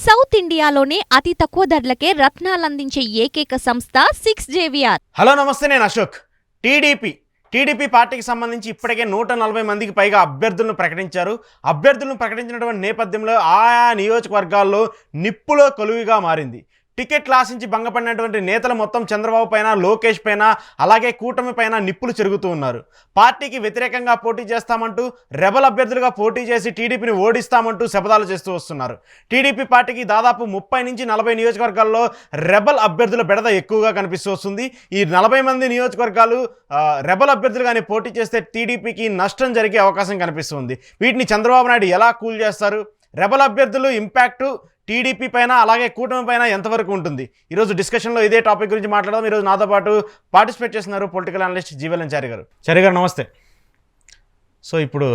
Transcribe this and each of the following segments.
South ఇండియాలోనే అతి తక్కువ ధరలకే రత్నాలందించే ఏకైక సంస్థ 6JVR. హలో నమస్తే, నేను అశోక్. టీడీపీ పార్టీకి సంబంధించి ఇప్పటికే 140 మందికి పైగా అభ్యర్థులను ప్రకటించారు. అభ్యర్థులను ప్రకటించినటువంటి నేపథ్యంలో ఆయా నియోజకవర్గాల్లో నిప్పులో కొలువుగా మారింది. టికెట్లు ఆశించి భంగపడినటువంటి నేతలు మొత్తం చంద్రబాబు పైన, లోకేష్ పైన, అలాగే కూటమి పైన నిప్పులు చెరుగుతూ ఉన్నారు. పార్టీకి వ్యతిరేకంగా పోటీ చేస్తామంటూ, రెబల్ అభ్యర్థులుగా పోటీ చేసి టీడీపీని ఓడిస్తామంటూ శపథాలు చేస్తూ వస్తున్నారు. టీడీపీ పార్టీకి దాదాపు 30 నుంచి 40 నియోజకవర్గాల్లో రెబల్ అభ్యర్థుల బెడద ఎక్కువగా కనిపిస్తూ వస్తుంది. ఈ 40 మంది నియోజకవర్గాలు రెబల్ అభ్యర్థులుగానే పోటీ చేస్తే టీడీపీకి నష్టం జరిగే అవకాశం కనిపిస్తుంది. వీటిని చంద్రబాబు నాయుడు ఎలా కూల్ చేస్తారు? రెబల్ అభ్యర్థులు ఇంపాక్టు టీడీపీ పైన, అలాగే కూటమి పైన ఎంతవరకు ఉంటుంది? ఈరోజు డిస్కషన్లో ఇదే టాపిక్ గురించి మాట్లాడదాం. ఈరోజు నాతో పాటు పార్టిసిపేట్ చేస్తున్నారు పొలిటికల్ అనలిస్ట్ జీవెల్ఎన్ చారి గారు. చారి గారు నమస్తే. సో ఇప్పుడు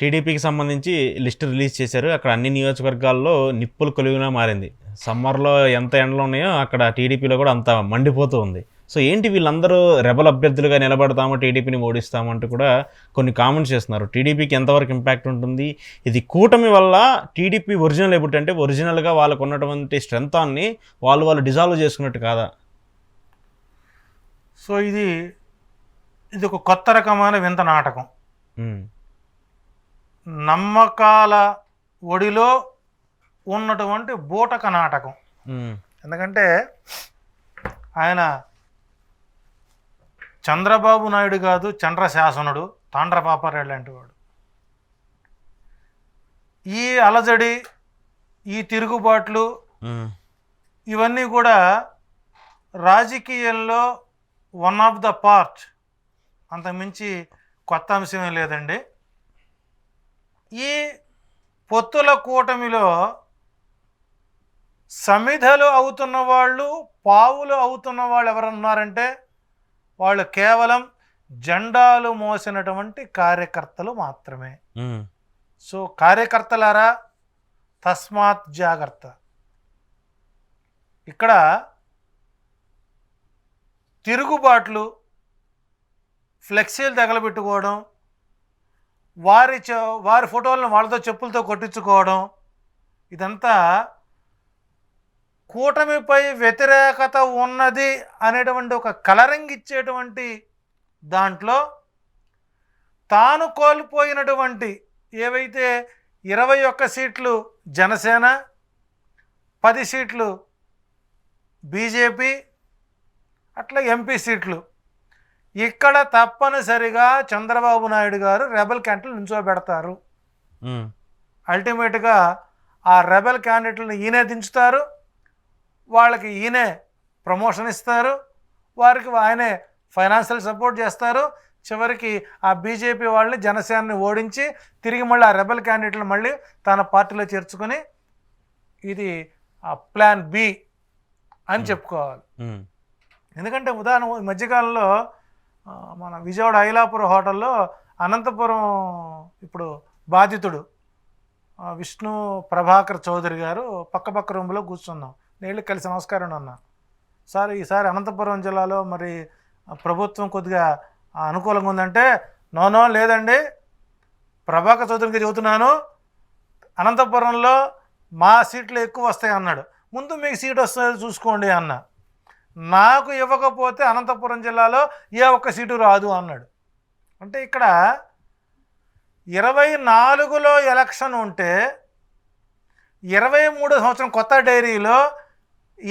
టీడీపీకి సంబంధించి లిస్ట్ రిలీజ్ చేశారు. అక్కడ అన్ని నియోజకవర్గాల్లో నిప్పులు కొలువుగా మారింది. సమ్మర్లో ఎంత ఎండలు ఉన్నాయో అక్కడ టీడీపీలో కూడా అంత మండిపోతూ ఉంది. సో ఏంటి వీళ్ళందరూ రెబల్ అభ్యర్థులుగా నిలబడతాము, టీడీపీని ఓడిస్తామంటూ కూడా కొన్ని కామెంట్స్ చేస్తున్నారు. టీడీపీకి ఎంతవరకు ఇంపాక్ట్ ఉంటుంది? ఇది కూటమి వల్ల టీడీపీ ఒరిజినల్ ఏమిటంటే ఒరిజినల్గా వాళ్ళకు ఉన్నటువంటి స్ట్రెంగ్త్ని వాళ్ళు డిజాల్వ్ చేసుకున్నట్టు కాదా? సో ఇది ఒక కొత్త రకమైన వింత నాటకం. నమ్మకాల ఒడిలో ఉన్నటువంటి బూటక నాటకం. ఎందుకంటే ఆయన చంద్రబాబు నాయుడు కాదు, చంద్రశాసనుడు, తాండ్రపాపారాయుడు లాంటి వాడు. ఈ అలజడి, ఈ తిరుగుబాట్లు, ఇవన్నీ కూడా రాజకీయంలో వన్ ఆఫ్ ద పార్ట్, అంతకుమించి కొత్త అంశమే లేదండి. ఈ పొత్తుల కూటమిలో సమిధలు అవుతున్న వాళ్ళు, పావులు అవుతున్న వాళ్ళు ఎవరన్నారంటే వాళ్ళు కేవలం జెండాలు మోసినటువంటి కార్యకర్తలు మాత్రమే. సో కార్యకర్తలారా, తస్మాత్ జాగ్రత్త. ఇక్కడ తిరుగుబాట్లు, ఫ్లెక్సీలు తగలబెట్టుకోవడం, వారి ఫోటోలను వాళ్ళతో చెప్పులతో కొట్టించుకోవడం, ఇదంతా కూటమిపై వ్యతిరేకత ఉన్నది అనేటువంటి ఒక కలరింగ్ ఇచ్చేటువంటి దాంట్లో తాను కోల్పోయినటువంటి ఏవైతే 21 సీట్లు జనసేన, 10 సీట్లు బీజేపీ, అట్లా ఎంపీ సీట్లు, ఇక్కడ తప్పనిసరిగా చంద్రబాబు నాయుడు గారు రెబల్ క్యాండిడేట్లు నిల్చోబెడతారు. అల్టిమేట్గా ఆ రెబల్ క్యాండిడేట్లను ఈయనే దించుతారు, వాళ్ళకి ఈయనే ప్రమోషన్ ఇస్తారు, వారికి ఆయనే ఫైనాన్షియల్ సపోర్ట్ చేస్తారు. చివరికి ఆ బీజేపీ వాళ్ళని, జనసేనని ఓడించి తిరిగి మళ్ళీ ఆ రెబల్ క్యాండిడేట్లను మళ్ళీ తన పార్టీలో చేర్చుకొని ఇది ఆ ప్లాన్ బి అని చెప్పుకోవాలి. ఎందుకంటే ఉదాహరణ, మధ్యకాలంలో మన విజయవాడ ఐలాపురం హోటల్లో అనంతపురం ఇప్పుడు బాధితుడు విష్ణు ప్రభాకర్ చౌదరి గారు పక్క రూమ్లో కూర్చున్నాం. నేను కలిసి నమస్కారం అన్నా, సార్ ఈసారి అనంతపురం జిల్లాలో మరి ప్రభుత్వం కొద్దిగా అనుకూలంగా ఉందంటే, నో లేదండి, ప్రభాకర్ చౌదరికి చెబుతున్నాను, అనంతపురంలో మా సీట్లు ఎక్కువ వస్తాయి అన్నాడు. ముందు మీకు సీట్ వస్తుంది చూసుకోండి అన్న. నాకు ఇవ్వకపోతే అనంతపురం జిల్లాలో ఏ ఒక్క సీటు రాదు అన్నాడు. అంటే ఇక్కడ 24లో ఎలక్షన్ ఉంటే 23 సంవత్సరం కొత్త డైరీలో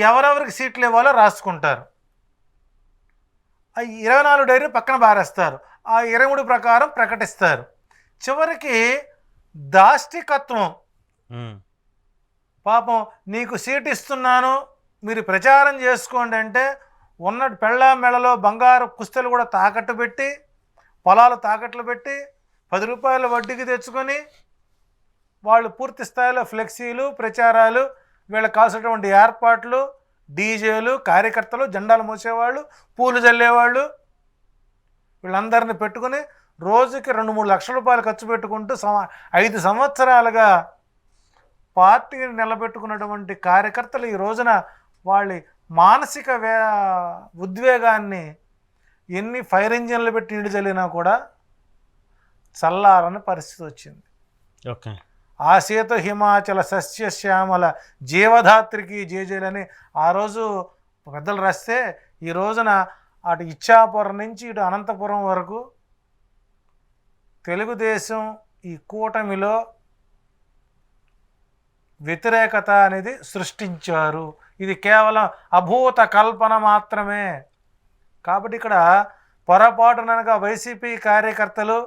ఎవరెవరికి సీట్లు ఇవ్వాలో రాసుకుంటారు. ఆ 24 డైరీ పక్కన బారేస్తారు, ఆ 23 ప్రకారం ప్రకటిస్తారు. చివరికి దాష్టికత్వం, పాపం నీకు సీట్ ఇస్తున్నాను మీరు ప్రచారం చేసుకోండి అంటే ఉన్న పెళ్ళ మెళ్ళలో బంగారు కుస్తెలు కూడా తాకట్టు పెట్టి, పొలాలు తాకట్లు పెట్టి 10 రూపాయల వడ్డీకి తెచ్చుకొని వాళ్ళు పూర్తి స్థాయిలో ఫ్లెక్సీలు, ప్రచారాలు, వీళ్ళకి కావాల్సినటువంటి ఏర్పాట్లు, డీజేలు, కార్యకర్తలు, జెండాలు మోసేవాళ్ళు, పూలు చల్లేవాళ్ళు, వీళ్ళందరినీ పెట్టుకుని రోజుకి 2-3 లక్షల రూపాయలు ఖర్చు పెట్టుకుంటూ 5 సంవత్సరాలుగా పార్టీని నిలబెట్టుకున్నటువంటి కార్యకర్తలు ఈ రోజున వాళ్ళ మానసిక ఉద్వేగాన్ని ఎన్ని ఫైర్ ఇంజిన్లు పెట్టి నీళ్ళు చల్లినా కూడా చల్లారని పరిస్థితి వచ్చింది. ఓకే. ఆసేతు హిమాచల సస్యశ్యామల జీవధాత్రికి జేజేలని ఆ రోజు పెద్దలు రాస్తే, ఈ రోజున అటు ఇచ్చాపురం నుంచి ఇటు అనంతపురం వరకు తెలుగుదేశం ఈ కూటమిలో వ్యతిరేకత అనేది సృష్టించారు. ఇది కేవలం అభూత కల్పన మాత్రమే. కాబట్టి ఇక్కడ పొరపాటునగా వైసీపీ కార్యకర్తలు,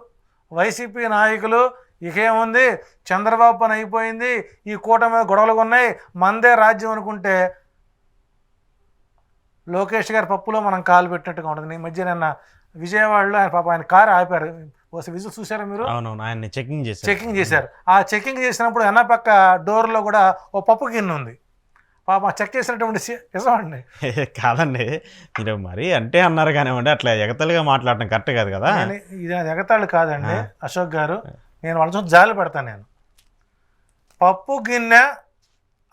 వైసీపీ నాయకులు ఇకేముంది చంద్రబాబు పని అయిపోయింది, ఈ కూటమి గొడవలు ఉన్నాయి, మందే రాజ్యం అనుకుంటే లోకేష్ గారి పప్పులో మనం కాలు పెట్టినట్టుగా ఉంటుంది. ఈ మధ్య నిన్న విజయవాడలో ఆయన కారు ఆపారు. విజువల్ చూసారా మీరు? అవునవును, ఆయన్ని చెకింగ్ చేశారు. ఆ చెకింగ్ చేసినప్పుడు వెన్న పక్క డోర్లో కూడా ఓ పప్పు గిన్నె ఉంది. పాప చెక్ చేసినటువంటి నిజమండి. కాదండి, మీరు మరి అంటే అన్నారు కానివ్వండి, అట్లా ఎగతలుగా మాట్లాడటం కరెక్ట్ కాదు కదా. ఇది ఎగతాళి కాదండి అశోక్ గారు, నేను వాళ్ళ చూసి జాలి పెడతాను. నేను పప్పు గిన్నె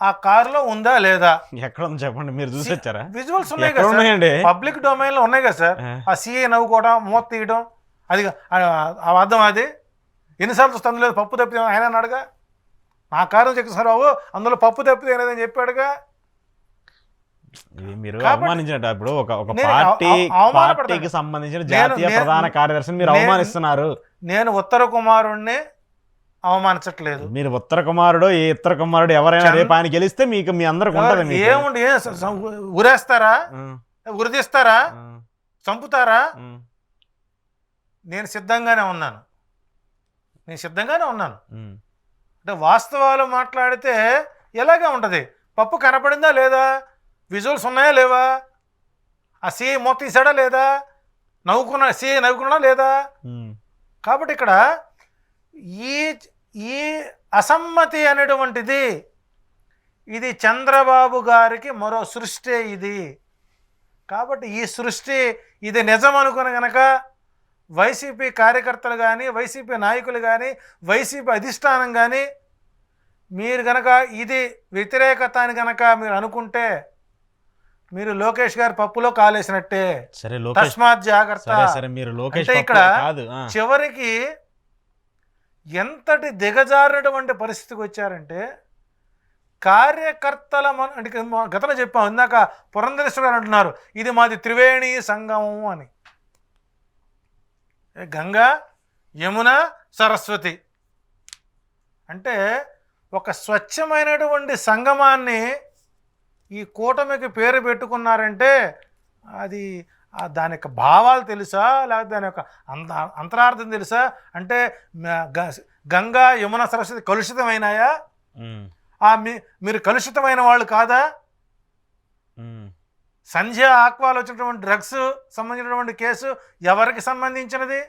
ఆ కారులో ఉందా లేదా ఎక్కడ ఉంది చెప్పండి, మీరు చూసి వచ్చారా? విజువల్స్ ఉన్నాయి కదా, పబ్లిక్ డొమైన్లో ఉన్నాయి కదా సార్. ఆ సీఏ నవ్వుకోవడం, మూత తీయడం, అది అర్థం. అది ఎన్నిసార్లు చూస్తే అందులో పప్పు తప్పితే ఆయన అన్నాడుగా, నా కారు చెక్ సార్ బాబు అందులో పప్పు తప్పితే అనేదని చెప్పాడుగా. మీరు అవమానించినట్టు ఇప్పుడు ఒక పార్టీకి సంబంధించిన జాతీయ ప్రధాన కార్యదర్శిని మీరు అవమానిస్తున్నారు. నేను ఉత్తర కుమారుణ్ణి అవమానించట్లేదు. మీరు ఉత్తర కుమారుడు, ఏ ఉత్తర కుమారుడు ఎవరైనా రేపు ఆయన గెలిస్తే మీకు మీ అందరికి ఉంటుంది. ఏముండి ఉరేస్తారా, ఉరిదిస్తారా, చంపుతారా? నేను సిద్ధంగానే ఉన్నాను. అంటే వాస్తవాలు మాట్లాడితే ఎలాగే ఉంటుంది. పప్పు కనపడిందా లేదా, విజువల్స్ ఉన్నాయా లేవా, ఆ సీఐ మొత్తం తీసాడా లేదా, సీఐ నవ్వుకున్నాడా లేదా. కాబట్టి ఇక్కడ ఈ అసమ్మతి అనేటువంటిది ఇది చంద్రబాబు గారికి మరో సృష్టి ఇది. కాబట్టి ఈ సృష్టి ఇది నిజం అనుకుని గనక వైసీపీ కార్యకర్తలు కానీ, వైసీపీ నాయకులు కానీ, వైసీపీ అధిష్టానం కానీ మీరు గనక ఇది వ్యతిరేకత అని గనక మీరు అనుకుంటే మీరు లోకేష్ గారి పప్పులో కాలేసినట్టే. తస్మాత్ జాగ్రత్త. అంటే ఇక్కడ చివరికి ఎంతటి దిగజారినటువంటి పరిస్థితికి వచ్చారంటే కార్యకర్తల అంటే గతంలో చెప్పాం, ఇందాక పురంధరేశ్వర గారు అంటున్నారు ఇది మాది త్రివేణి సంగమం అని. గంగా, యమున, సరస్వతి అంటే ఒక స్వచ్ఛమైనటువంటి సంగమాన్ని ఈ కూటమికి పేరు పెట్టుకున్నారంటే అది దాని యొక్క భావాలు తెలుసా, లేకపోతే దాని యొక్క అంతరార్థం తెలుసా? అంటే గంగా, యమున, సరస్వతి కలుషితమైనాయా? మీరు కలుషితమైన వాళ్ళు కాదా? సంధ్య ఆక్వాలో వచ్చినటువంటి డ్రగ్స్ సంబంధించినటువంటి కేసు ఎవరికి సంబంధించినది?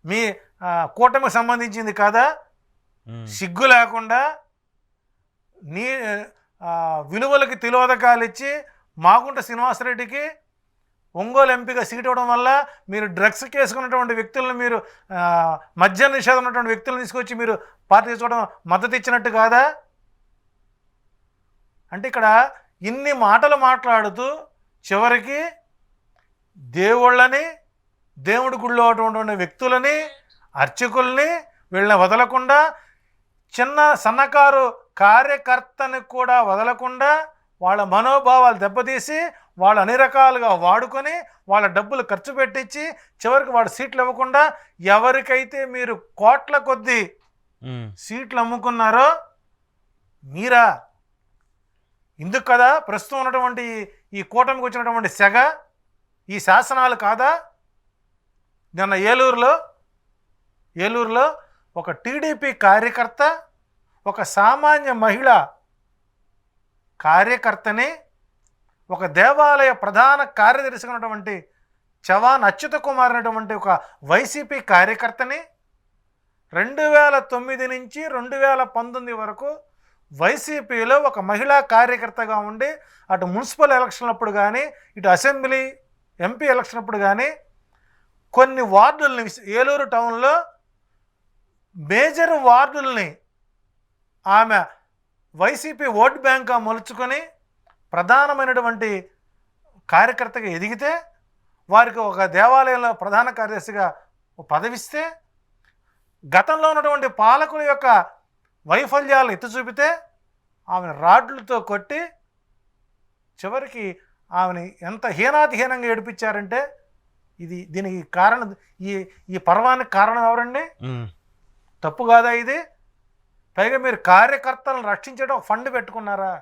మీ కూటమికి సంబంధించింది కాదా? సిగ్గు లేకుండా విలువలకి తిలోదకాలు ఇచ్చి మాగుంట శ్రీనివాసరెడ్డికి ఒంగోలు ఎంపీగా సీట్ ఇవ్వడం వల్ల మీరు డ్రగ్స్ కేసుకున్నటువంటి వ్యక్తులను, మీరు మద్య నిషేధం ఉన్నటువంటి వ్యక్తులను తీసుకొచ్చి మీరు పార్టీ తీసుకోవడం మద్దతు ఇచ్చినట్టు కాదా? అంటే ఇక్కడ ఇన్ని మాటలు మాట్లాడుతూ చివరికి దేవుళ్ళని, దేవుడి గుళ్ళో ఉన్నటువంటి వ్యక్తులని, అర్చకుల్ని వీళ్ళని వదలకుండా, చిన్న సన్నకారు కార్యకర్తని కూడా వదలకుండా వాళ్ళ మనోభావాలు దెబ్బతీసి వాళ్ళు అన్ని రకాలుగా వాడుకొని వాళ్ళ డబ్బులు ఖర్చు పెట్టించి చివరికి వాడు సీట్లు ఇవ్వకుండా ఎవరికైతే మీరు కోట్ల కొద్దీ సీట్లు అమ్ముకున్నారో మీరా. ఇందుకు కదా ప్రస్తుతం ఉన్నటువంటి ఈ కూటమికి వచ్చినటువంటి సెగ, ఈ శాసనాలు కాదా? నిన్న ఏలూరులో ఒక టీడీపీ కార్యకర్త, ఒక సామాన్య మహిళ కార్యకర్తని, ఒక దేవాలయ ప్రధాన కార్యదర్శి ఉన్నటువంటి చవాన్ అచ్యుత కుమార్ అనేటువంటి ఒక వైసీపీ కార్యకర్తని 2009 నుంచి 2019 వరకు వైసీపీలో ఒక మహిళా కార్యకర్తగా ఉండి అటు మున్సిపల్ ఎలక్షన్ అప్పుడు కానీ, ఇటు అసెంబ్లీ ఎంపీ ఎలక్షన్ అప్పుడు కానీ కొన్ని వార్డుల్ని, ఏలూరు టౌన్లో మేజర్ వార్డుల్ని ఆమె వైసీపీ ఓట్ బ్యాంక్గా మలుచుకొని ప్రధానమైనటువంటి కార్యకర్తగా ఎదిగితే, వారికి ఒక దేవాలయంలో ప్రధాన కార్యదర్శిగా పదవిస్తే, గతంలో ఉన్నటువంటి పాలకుల యొక్క వైఫల్యాలను ఎత్తి చూపితే ఆమెను రాడ్లతో కొట్టి చివరికి ఆమెని ఎంత హీనాతిహీనంగా ఏడిపించారంటే దీనికి కారణం ఈ పర్వానికి కారణం ఎవరండి? తప్పు కాదా ఇది? పైగా మీరు కార్యకర్తలను రక్షించడం ఒక ఫండ్ పెట్టుకున్నారా?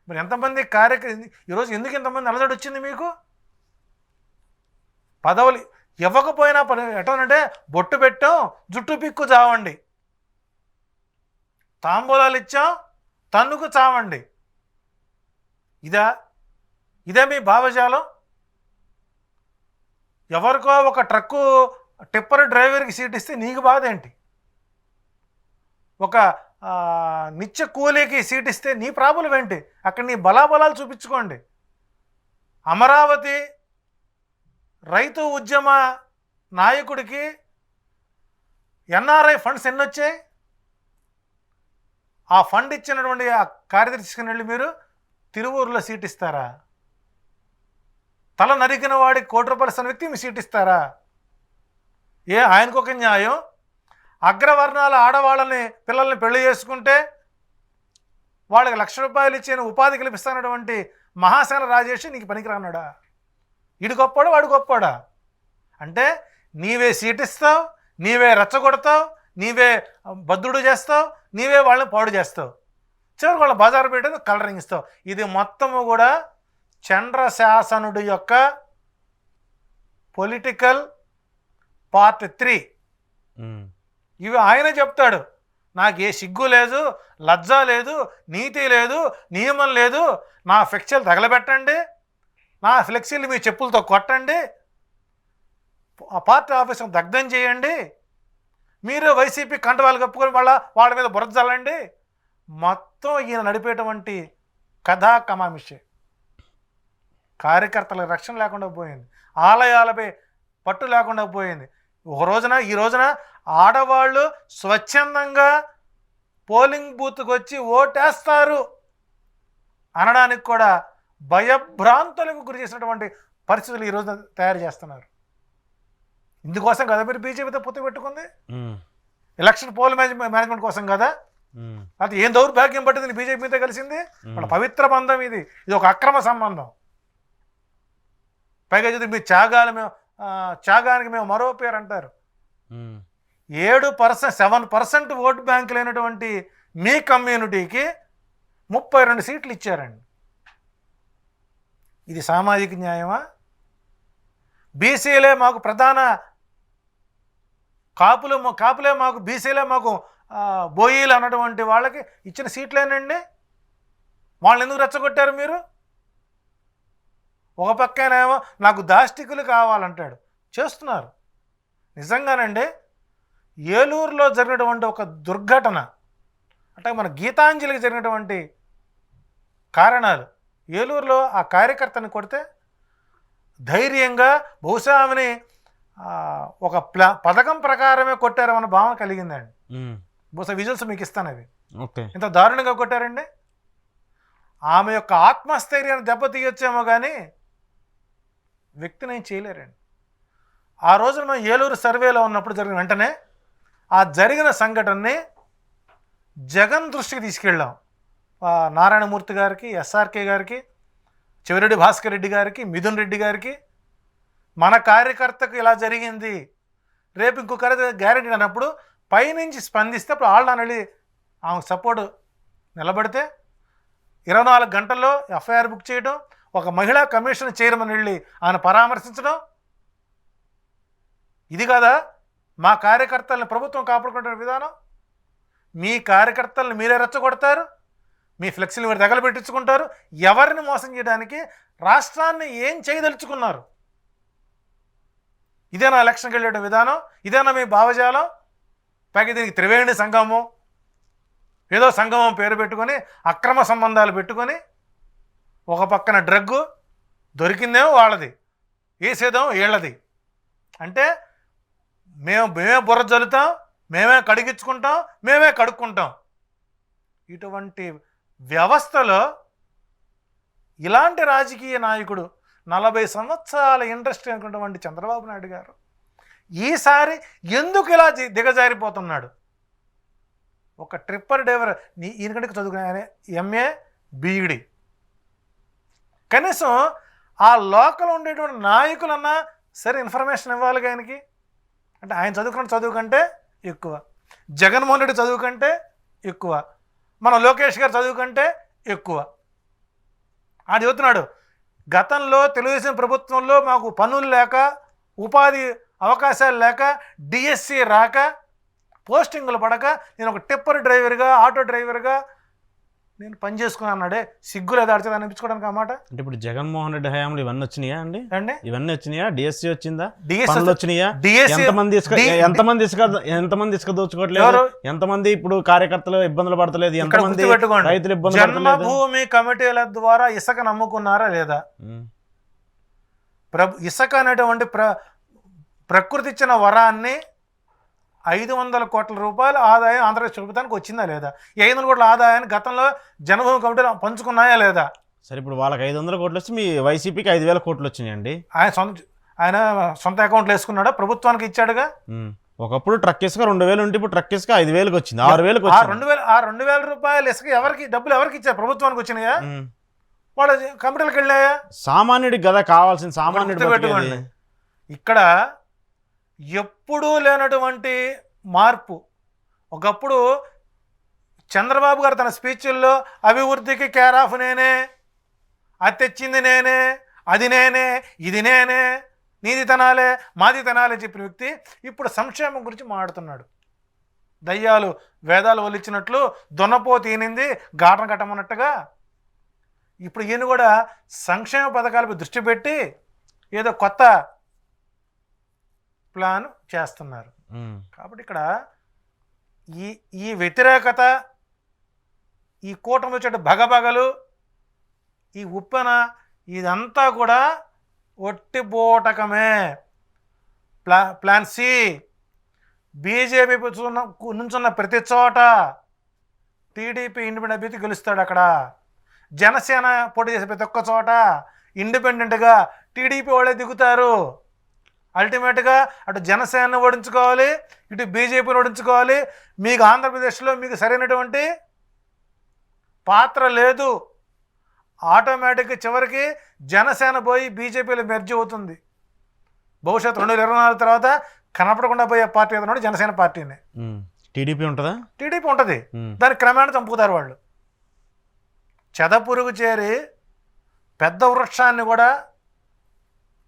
మరి ఎంతమంది ఈరోజు ఎందుకు ఇంతమంది అలజడి వచ్చింది మీకు? పదవులు ఇవ్వకపోయినా ఎటనంటే బొట్టు పెట్టాం, జుట్టు పిక్కు చావండి, తాంబూలాలు ఇచ్చాం, తన్నుకు చావండి. ఇదే మీ భావజాలం? ఎవరికో ఒక ట్రక్కు టిప్పర్ డ్రైవర్కి సీట్ ఇస్తే నీకు బాధ ఏంటి? ఒక నిత్య కూలీకి సీట్ ఇస్తే నీ ప్రాబ్లం ఏంటి? అక్కడ నీ బలాబలాలు చూపించుకోండి. అమరావతి రైతు ఉద్యమ నాయకుడికి ఎన్ఆర్ఐ ఫండ్స్ ఎన్ని వచ్చాయి? ఆ ఫండ్ ఇచ్చినటువంటి ఆ కార్యదర్శిని వెళ్ళి మీరు తిరువూరులో సీట్ ఇస్తారా? తల నరికిన వాడికి ₹1 కోటి వ్యక్తి మీ సీట్ ఇస్తారా? ఆయనకు ఒక న్యాయం. అగ్రవర్ణాల ఆడవాళ్ళని పిల్లల్ని పెళ్లి చేసుకుంటే వాళ్ళకి ₹1,00,000 ఇచ్చిన ఉపాధి కల్పిస్తున్నటువంటి మహాసేన రాజేష్ నీకు పనికిరాన్నాడా? ఈడు గొప్పాడా వాడు గొప్పాడా? అంటే నీవే సీట్ ఇస్తావు, నీవే రెచ్చగొడతావు, నీవే బద్దుడు చేస్తావు, నీవే వాళ్ళని పాడు చేస్తావు, చివరికి వాళ్ళ బజారు పెట్టేది కలరింగ్ ఇస్తావు. ఇది మొత్తము కూడా చంద్రశాసనుడి యొక్క పొలిటికల్ పార్ట్ 3. ఇవి ఆయన చెప్తాడు. నాకు ఏ సిగ్గు లేదు, లజ్జ లేదు, నీతి లేదు, నియమం లేదు, నా ఫ్లెక్సీలు తగలబెట్టండి, నా ఫ్లెక్సీలు మీ చెప్పులతో కొట్టండి, ఆ పార్టీ ఆఫీసును దగ్ధం చేయండి, మీరు వైసీపీ కంటవాళ్ళు కప్పుకొని వాళ్ళ మీద బురద చల్లండి. మొత్తం ఈయన నడిపేటువంటి కథా కమామిషే. కార్యకర్తలకు రక్షణ లేకుండా పోయింది, ఆలయాలపై పట్టు లేకుండా పోయింది. ఈ రోజున ఆడవాళ్ళు స్వచ్ఛందంగా పోలింగ్ బూత్కి వచ్చి ఓటేస్తారు అనడానికి కూడా భయభ్రాంతులకు గురి చేసినటువంటి పరిస్థితులు ఈ రోజున తయారు చేస్తున్నారు. ఇందుకోసం కదా మీరు బీజేపీతో పొత్తు పెట్టుకుంది? ఎలక్షన్ పోల్ మేనేజ్మెంట్ కోసం కదా? అది ఏం దౌర్భాగ్యం పట్టింది బీజేపీతో కలిసింది? వాళ్ళ పవిత్ర బంధం ఇది ఒక అక్రమ సంబంధం. పైగా చదివి మీ త్యాగానికి మేము మరో పేరు అంటారు. 7% ఓటు బ్యాంకు లేనటువంటి మీ కమ్యూనిటీకి 32 సీట్లు ఇచ్చారండి. ఇది సామాజిక న్యాయమా? బీసీలే మాకు ప్రధాన కాపులే మాకు బీసీలే మాకు బోయీలు అన్నటువంటి వాళ్ళకి ఇచ్చిన సీట్లేనండి. వాళ్ళని ఎందుకు రెచ్చగొట్టారు మీరు? ఒక పక్కనేమో నాకు దాష్టికులు కావాలంటాడు. చేస్తున్నారు. నిజంగానండి ఏలూరులో జరిగినటువంటి ఒక దుర్ఘటన అంటే మన గీతాంజలికి జరిగినటువంటి కారణాలు. ఏలూరులో ఆ కార్యకర్తని కొడితే ధైర్యంగా బహుశా ఆమెని ఒక పథకం ప్రకారమే కొట్టారన్న భావన కలిగిందండి. బహుశా విజువల్స్ మీకు ఇస్తాను. అవి ఇంత దారుణంగా కొట్టారండి. ఆమె యొక్క ఆత్మస్థైర్యాన్ని దెబ్బతీయొచ్చేమో కానీ వ్యక్తిని ఏం చేయలేరండి. ఆ రోజున మనం ఏలూరు సర్వేలో ఉన్నప్పుడు జరిగిన వెంటనే ఆ జరిగిన సంఘటనని జగన్ దృష్టికి తీసుకెళ్ళాం. నారాయణమూర్తి గారికి, ఎస్ఆర్కే గారికి, చెవిరెడ్డి భాస్కర్ రెడ్డి గారికి, మిథున్ రెడ్డి గారికి, మన కార్యకర్తకు ఇలా జరిగింది, రేపు ఇంకొక గ్యారెంటీ అన్నప్పుడు పైనుంచి స్పందిస్తే అప్పుడు వాళ్ళని ఆమెకు సపోర్టు నిలబడితే 24 గంటల్లో ఎఫ్ఐఆర్ బుక్ చేయడం, ఒక మహిళా కమిషన్ చైర్మన్ వెళ్ళి ఆయన పరామర్శించడం. ఇది కదా మా కార్యకర్తలను ప్రభుత్వం కాపాడుకుంటున్న విధానం? మీ కార్యకర్తలను మీరే రెచ్చగొడతారు, మీ ఫ్లెక్సీలు మీరు తగలబెట్టించుకుంటారు. ఎవరిని మోసం చేయడానికి రాష్ట్రాన్ని ఏం చేయదలుచుకున్నారు? ఇదేనా ఎలక్షన్కి వెళ్ళే విధానం? ఇదేనా మీ భావజాలం? పైకి దీనికి త్రివేణి సంగమం, ఏదో సంగమం పేరు పెట్టుకొని అక్రమ సంబంధాలు పెట్టుకొని ఒక పక్కన డ్రగ్గు దొరికిందేమో వాళ్ళది, వేసేదేమో వీళ్ళది. అంటే మేమే బుర్ర జల్లుతాం, మేమే కడిగించుకుంటాం, మేమే కడుక్కుంటాం. ఇటువంటి వ్యవస్థలో ఇలాంటి రాజకీయ నాయకుడు 40 సంవత్సరాల ఇండస్ట్రీ అనుకున్నటువంటి చంద్రబాబు నాయుడు గారు ఈసారి ఎందుకు ఇలా దిగజారిపోతున్నాడు? ఒక ట్రిప్పర్ డ్రైవర్ ఈయనకంటే చదువుకునే ఎంఏ బీఈడి. కనీసం ఆ లోకల్ ఉండేటువంటి నాయకులన్నా సరే ఇన్ఫర్మేషన్ ఇవ్వాలి ఆయనకి. అంటే ఆయన చదువుకున్న చదువు కంటే ఎక్కువ, జగన్మోహన్ రెడ్డి చదువు కంటే ఎక్కువ, మన లోకేష్ గారు చదువు కంటే ఎక్కువ. అది చెబుతున్నాడు, గతంలో తెలుగుదేశం ప్రభుత్వంలో మాకు పనులు లేక, ఉపాధి అవకాశాలు లేక, డిఎస్సి రాక, పోస్టింగులు పడక నేను ఒక టిప్పర్ డ్రైవర్గా, ఆటో డ్రైవర్గా నేను పని చేసుకున్నాను అన్నాడే. సిగ్గులు ఎదాడుతుంది అనిపించుకోవడానికి అన్నమాట. అంటే ఇప్పుడు జగన్మోహన్ రెడ్డి హయాంలో ఇవన్నీ వచ్చినాయా అండి? ఇవన్నీ వచ్చినాయా? డిఎస్సి వచ్చిందా? డిఎస్సి వచ్చినాయా? ఎంతమంది ఇసుక దోచుకోవట్లేదు? ఎంతమంది ఇప్పుడు కార్యకర్తలు ఇబ్బందులు పడతలేదు? ఎంతమంది రైతులు ఇబ్బందులు? జన్మభూమి కమిటీల ద్వారా ఇసుక నమ్ముకున్నారా లేదా? ఇసుక అనేటువంటి ప్రకృతి ఇచ్చిన వరాన్ని 500 కోట్ల రూపాయల ఆదాయం ఆంధ్రప్రదేశ్ ప్రభుత్వానికి వచ్చిందా లేదా? 500 కోట్ల ఆదాయాన్ని గతంలో జనభూమి కమిటీలు పంచుకున్నాయా లేదా? సరే, ఇప్పుడు వాళ్ళకి 500 కోట్లు వచ్చి మీ వైసీపీకి 5,000 కోట్లు వచ్చినాయండి. ఆయన సొంత అకౌంట్లో వేసుకున్నాడా? ప్రభుత్వానికి ఇచ్చాడుగా. ఒకప్పుడు ట్రక్ ఇసుక 2,000 ఉంటే ఇప్పుడు ట్రక్ ఇసుక 5,000కి వచ్చింది, 6,000కి వచ్చింది. 2,000 రూపాయలు ఇసుక డబ్బులు ఎవరికి ఇచ్చారు? ప్రభుత్వానికి వచ్చినాయా? వాళ్ళ కమిటీలకు వెళ్ళాయా? సామాన్యుడికి కదా కావాల్సింది, సామాన్యుడి. ఇక్కడ ఎప్పుడూ లేనటువంటి మార్పు. ఒకప్పుడు చంద్రబాబు గారు తన స్పీచ్ల్లో అభివృద్ధికి కేర్ ఆఫ్ నేనే, అది తెచ్చింది నేనే, అది నేనే, ఇది నేనే, నీది తనాలే, మాది తనాలే చెప్పిన వ్యక్తి ఇప్పుడు సంక్షేమం గురించి మాట్లాడుతున్నాడు. దయ్యాలు వేదాలు వలిచ్చినట్లు దున్నపోతు ఈనింది ఘాటన కట్టమన్నట్టుగా ఇప్పుడు ఈయన కూడా సంక్షేమ పథకాలపై దృష్టి పెట్టి ఏదో కొత్త ప్లాన్ చేస్తున్నారు. కాబట్టి ఇక్కడ ఈ వ్యతిరేకత, ఈ కూటమి వచ్చే భగభగలు, ఈ ఉప్పెన, ఇదంతా కూడా ఒట్టి బోటకమే. Plan C. బీజేపీ నుంచున్న ప్రతి చోట టీడీపీ ఇండిపెండెంట్ అభ్యర్థి గెలుస్తాడు. అక్కడ జనసేన పోటీ చేసే ప్రతి ఒక్క చోట ఇండిపెండెంట్గా టీడీపీ వాళ్ళే దిగుతారు. అల్టిమేట్గా అటు జనసేనను ఓడించుకోవాలి, ఇటు బీజేపీని ఓడించుకోవాలి. మీకు ఆంధ్రప్రదేశ్లో మీకు సరైనటువంటి పాత్ర లేదు. ఆటోమేటిక్గా చివరికి జనసేన పోయి బీజేపీలో మెర్జ్ అవుతుంది. భవిష్యత్తు 2024 తర్వాత కనపడకుండా పోయే పార్టీ ఏదన్నాడు జనసేన పార్టీని. టీడీపీ ఉంటుందా? టీడీపీ ఉంటుంది. దాని క్రమేణా చంపుతారు వాళ్ళు. చెదపురుగు చేరి పెద్ద వృక్షాన్ని కూడా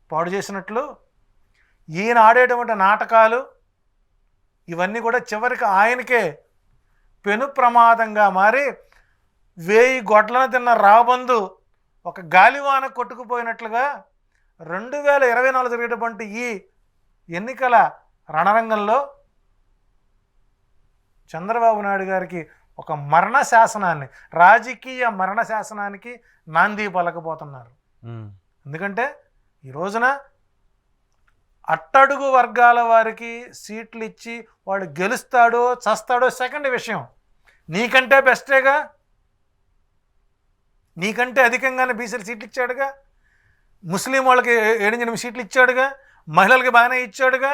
పాడు చేసినట్లు ఈయన ఆడేటువంటి నాటకాలు ఇవన్నీ కూడా చివరికి ఆయనకే పెను ప్రమాదంగా మారి 1000 గొడ్లను తిన్న రాబందు ఒక గాలివాన కొట్టుకుపోయినట్లుగా 2024 జరిగేటువంటి ఈ ఎన్నికల రణరంగంలో చంద్రబాబు నాయుడు గారికి ఒక మరణ శాసనాన్ని, రాజకీయ మరణ శాసనానికి నాంది పలకపోతున్నారు. ఎందుకంటే ఈ రోజున అట్టడుగు వర్గాల వారికి సీట్లు ఇచ్చి వాడు గెలుస్తాడో చస్తాడో సెకండ్ విషయం. నీకంటే బెస్టేగా, నీకంటే అధికంగానే బీసీలు సీట్లు ఇచ్చాడుగా, ముస్లిం వాళ్ళకి 7-8 సీట్లు ఇచ్చాడుగా, మహిళలకి బాగానే ఇచ్చాడుగా,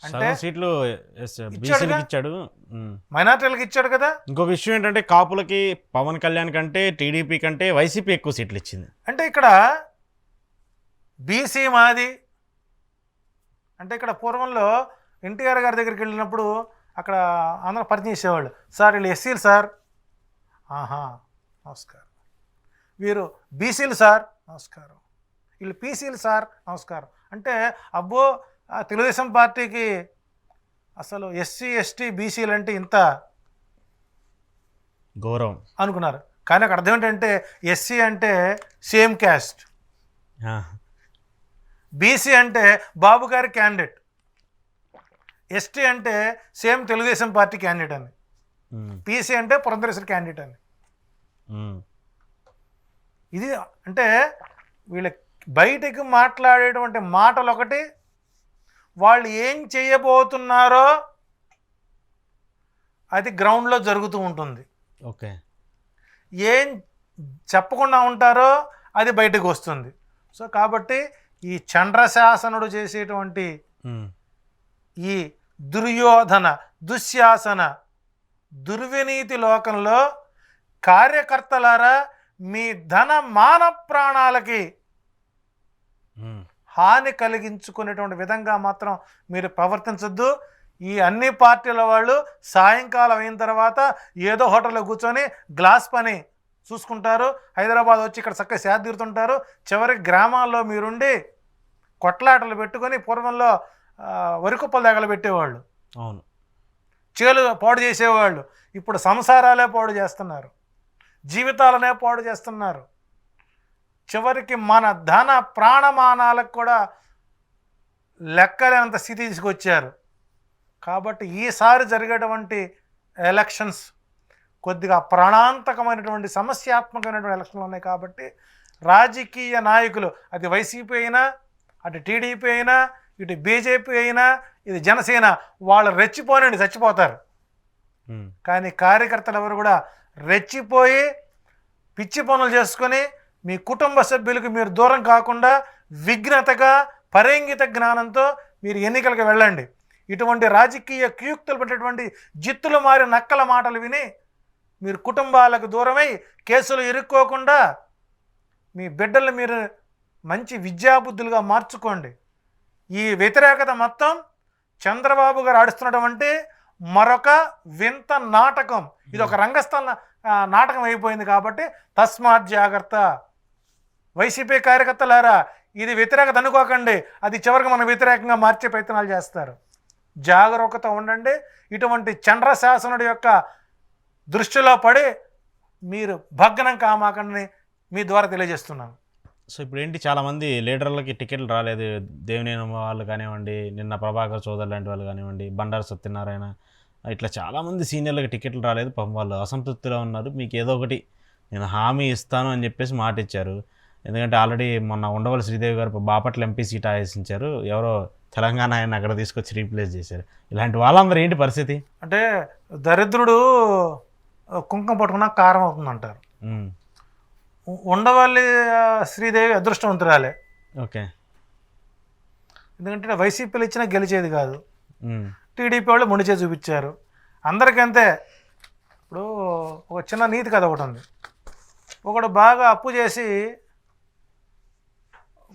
అంటే సీట్లు ఇచ్చాడు, మైనార్టీలకు ఇచ్చాడు కదా. ఇంకొక విషయం ఏంటంటే కాపులకి పవన్ కళ్యాణ్ కంటే టీడీపీ కంటే వైసీపీ ఎక్కువ సీట్లు ఇచ్చింది. అంటే ఇక్కడ బీసీ మాది అంటే ఇక్కడ పూర్వంలో ఎన్టీఆర్ గారి దగ్గరికి వెళ్ళినప్పుడు అక్కడ అందరూ పరిచయం చేసేవాళ్ళు. సార్ వీళ్ళు ఎస్సీలు సార్, ఆహా నమస్కారం. వీరు బీసీలు సార్, నమస్కారం. వీళ్ళు పీసీలు సార్, నమస్కారం. అంటే అబ్బో తెలుగుదేశం పార్టీకి అసలు ఎస్సీ ఎస్టీ బీసీలు అంటే ఇంత గౌరవం అనుకున్నారు. కానీ అక్కడ అర్థం ఏంటంటే ఎస్సీ అంటే సేమ్ క్యాస్ట్, బీసీ అంటే బాబు గారి క్యాండిడేట్, ఎస్టీ అంటే సేమ్ తెలుగుదేశం పార్టీ క్యాండిడేట్ అని, పీసీ అంటే పురంధరేశ్వరి క్యాండిడేట్ అని. ఇది అంటే వీళ్ళ బయటికి మాట్లాడేటువంటి మాటలు ఒకటి, వాళ్ళు ఏం చేయబోతున్నారో అది గ్రౌండ్లో జరుగుతూ ఉంటుంది. ఓకే, ఏం చెప్పకుండా ఉంటారో అది బయటకు వస్తుంది. సో కాబట్టి ఈ చంద్రశాసనుడు చేసేటువంటి ఈ దుర్యోధన దుశ్శాసన దుర్వినీతి లోకంలో కార్యకర్తలారా మీ ధన మాన ప్రాణాలకి హాని కలిగించుకునేటువంటి విధంగా మాత్రం మీరు ప్రవర్తించొద్దు. ఈ అన్ని పార్టీల వాళ్ళు సాయంకాలం అయిన తర్వాత ఏదో హోటల్లో కూర్చొని గ్లాస్ పని చూసుకుంటారు, హైదరాబాద్ వచ్చి ఇక్కడ చక్కగా సేద తీరుతుంటారు. చివరికి గ్రామాల్లో మీరుండి కొట్లాటలు పెట్టుకొని పూర్వంలో వరికుప్పలు దగ్గర పెట్టేవాళ్ళు, అవును, చేలు పాడు చేసేవాళ్ళు. ఇప్పుడు సంసారాలే పాడు చేస్తున్నారు, జీవితాలనే పాడు చేస్తున్నారు. చివరికి మన ధన ప్రాణమానాలకు కూడా లెక్కలేనంత స్థితి తీసుకొచ్చారు. కాబట్టి ఈసారి జరిగేటువంటి ఎలక్షన్స్ కొద్దిగా ప్రాణాంతకమైనటువంటి సమస్యాత్మకమైనటువంటి ఎలక్షన్లు ఉన్నాయి. కాబట్టి రాజకీయ నాయకులు, అది వైసీపీ అయినా, అటు టీడీపీ అయినా, ఇటు బీజేపీ అయినా, ఇది జనసేన, వాళ్ళు రెచ్చిపోనండి, చచ్చిపోతారు. కానీ కార్యకర్తలు ఎవరు కూడా రెచ్చిపోయి పిచ్చి పనులు చేసుకొని మీ కుటుంబ సభ్యులకు మీరు దూరం కాకుండా విఘ్నతగా పరేంగిత జ్ఞానంతో మీరు ఎన్నికలకు వెళ్ళండి. ఇటువంటి రాజకీయ కుయుక్తులు పెట్టేటువంటి జిత్తులు మారి నక్కల మాటలు విని మీరు కుటుంబాలకు దూరమై కేసులు ఇరుక్కోకుండా మీ బిడ్డలు మీరు మంచి విద్యాబుద్ధులుగా మార్చుకోండి. ఈ వ్యతిరేకత మొత్తం చంద్రబాబు గారు ఆడుస్తున్నటువంటి మరొక వింత నాటకం. ఇది ఒక రంగస్థల నాటకం అయిపోయింది. కాబట్టి తస్మాత్ జాగ్రత్త. వైసీపీ కార్యకర్తలారా, ఇది వ్యతిరేకత అనుకోకండి, అది చివరికి మన వ్యతిరేకంగా మార్చే ప్రయత్నాలు చేస్తారు. జాగరూకత ఉండండి. ఇటువంటి చంద్రశాసనుడి యొక్క దృష్టిలో పడి మీరు భగ్నం కామాకండి మీ ద్వారా తెలియజేస్తున్నాను. సో ఇప్పుడు ఏంటి, చాలామంది లీడర్లకి టికెట్లు రాలేదు. దేవినేని వాళ్ళు కానివ్వండి, నిన్న ప్రభాకర్ చౌదరి లాంటి వాళ్ళు కానివ్వండి, బండారు సత్యనారాయణ, ఇట్లా చాలామంది సీనియర్లకి టికెట్లు రాలేదు. పాపం వాళ్ళు అసంతృప్తిలో ఉన్నారు. మీకు ఏదో ఒకటి నేను హామీ ఇస్తాను అని చెప్పేసి మాట ఇచ్చారు. ఎందుకంటే ఆల్రెడీ మొన్న ఉండవల్లి శ్రీదేవి గారు బాపట్ల ఎంపీ సీట్ ఆశించారు, ఎవరో తెలంగాణ ఆయన అక్కడ తీసుకొచ్చి రీప్లేస్ చేశారు. ఇలాంటి వాళ్ళందరూ ఏంటి పరిస్థితి? అంటే దరిద్రుడు కుంకుమ పట్టుకున్నా కారం అవుతుందంటారు. ఉండవల్లి శ్రీదేవి అదృష్టవంతురాలే. ఓకే. ఎందుకంటే వైసీపీలు ఇచ్చినా గెలిచేది కాదు, టీడీపీ వాళ్ళు మొండిచే చూపించారు. అందరికంతే. ఇప్పుడు ఒక చిన్న నీతి కథ ఒకటి ఉంది. ఒకడు బాగా అప్పు చేసి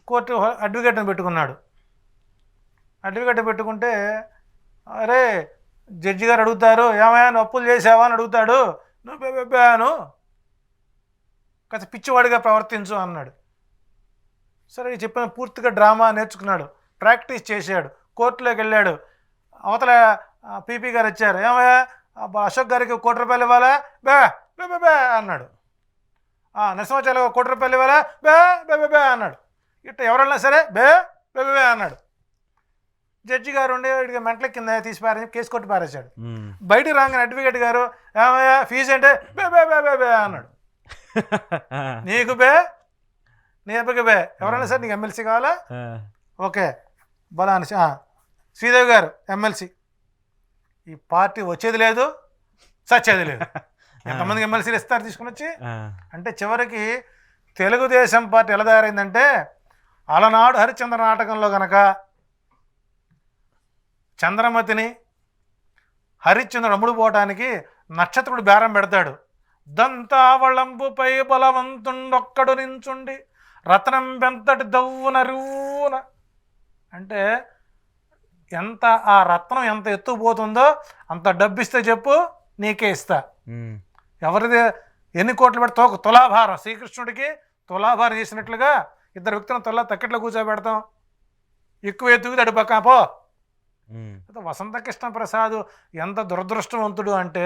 కోర్టు అడ్వకేట్ని పెట్టుకున్నాడు. అడ్వకేట్ని పెట్టుకుంటే, అరే జడ్జి గారు అడుగుతారు, ఏమయ్యా నువ్వు అప్పులు చేసావా అని అడుగుతాడు. నువ్వు బేబేను కాస్త పిచ్చివాడిగా ప్రవర్తించు అన్నాడు. సరే చెప్పిన పూర్తిగా డ్రామా నేర్చుకున్నాడు, ప్రాక్టీస్ చేశాడు, కోర్టులోకి వెళ్ళాడు. అవతల పీపీ గారు వచ్చారు, ఏమయ్యా అశోక్ గారికి ₹1,00,00,000 ఇవ్వాలా? బే బే బే బే అన్నాడు. నరసింహాచార్య ₹1,00,00,000 ఇవ్వాలా? బే బే బే బే అన్నాడు. ఇట్లా ఎవరన్నా సరే బే బే బే బే అన్నాడు. జడ్జి గారు ఉండి వీడికి మెంటల కింద తీసి పారేసి కేసు కొట్టి పారేశాడు. బయటికి రాగానే అడ్వకేట్ గారు, ఏమయ్యా ఫీజు అంటే బే బే బే బే బే అన్నాడు. నీకు బే, నీ అబ్బకి బే, ఎవరైనా సరే నీకు ఎమ్మెల్సీ కావాలా? ఓకే బలా అని శ్రీదేవి గారు ఎమ్మెల్సీ. ఈ పార్టీ వచ్చేది లేదు, చచ్చేది లేదు. ఎంతమందికి ఎమ్మెల్సీలు ఇస్తారు తీసుకుని వచ్చి? అంటే చివరికి తెలుగుదేశం పార్టీ ఎలా తయారైందంటే, అలనాడు హరిశ్చంద్ర నాటకంలో గనక చంద్రమతిని హరిశ్చంద్రుడు అమ్ముడు పోవటానికి నక్షత్రుడు బేరం పెడతాడు. దంతావళంబుపై బలవంతుండొక్కడు నించుండి రత్నం పెంతటి దవ్వున రూన అంటే ఎంత ఆ రత్నం ఎంత ఎత్తుకుపోతుందో అంత డబ్బిస్తే చెప్పు నీకే ఇస్తా. ఎవరిది ఎన్ని కోట్లు పెడతా? తులాభారం. శ్రీకృష్ణుడికి తులాభారం చేసినట్లుగా ఇద్దరు వ్యక్తులను తక్కెట్లో కూర్చోబెడతాం. ఎక్కువ ఎత్తుకుది అడు పక్క పో. వసంతకృష్ణ ప్రసాద్ ఎంత దురదృష్టవంతుడు అంటే